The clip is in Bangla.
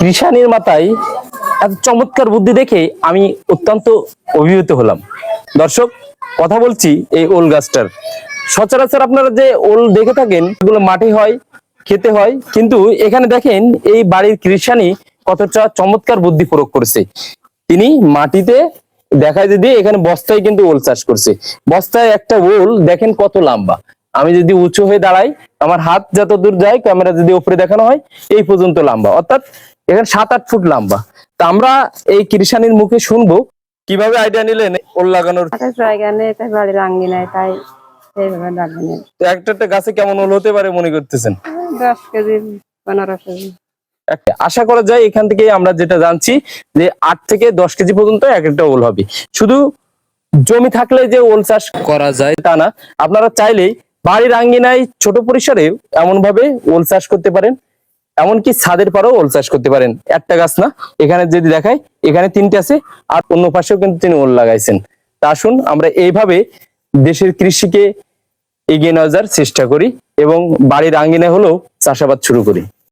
কৃষাণীর মাথায় এত চমৎকার বুদ্ধি দেখে আমি অত্যন্ত অভিভূত হলাম। দর্শক, কথা বলছি এই ওল গাছটার। সচরাচর আপনারা যে ওল দেখে থাকেন এগুলো মাঠে হয়, খেতে হয়, কিন্তু এখানে দেখেন এই বাড়ির কৃষাণী কতটা চমৎকার বুদ্ধি প্রয়োগ করেছে। তিনি মাটিতে দেখায় যদি এখানে বস্তায় কিন্তু ওল চাষ করছে। বস্তায় একটা ওল দেখেন কত লম্বা। আমি যদি উঁচু হয়ে দাঁড়াই, আমার হাত যত দূর যায়, ক্যামেরা যদি উপরে দেখানো হয় এই পর্যন্ত লম্বা, অর্থাৎ এখানে 7-8 ফুট লম্বা। তা আমরা এই কৃষাণীর মুখে শুনবো কিভাবে আইডিয়া নিলেন ওল লাগানোর। জায়গা নেই, তাই বাড়ির আঙ্গিনায়, তাই সেইভাবে লাগানো। তো একটা গাছে কেমন ওল হতে পারে মনে করতেছেন? 10 কেজি 15 কেজি। আশা করা যায় এখান থেকে আমরা যেটা জানছি যে 8 থেকে 10 কেজি পর্যন্ত এক একটা ওল হবে। শুধু জমি থাকলে যে ওল চাষ করা যায় তা না, আপনারা চাইলেই বাড়ির আঙ্গিনায় ছোট পরিসরে এমন ভাবে ওল চাষ করতে পারেন, এমনকি ছাদের পারেও ওল চাষ করতে পারেন। একটা গাছ না, এখানে যদি দেখায় এখানে 3টে আছে, আর অন্য পাশেও কিন্তু তিনি ওল লাগাইছেন। তা আসুন আমরা এইভাবে দেশের কৃষিকে এগিয়ে নেওয়ার চেষ্টা করি এবং বাড়ির আঙ্গিনায় হলেও চাষাবাদ শুরু করি।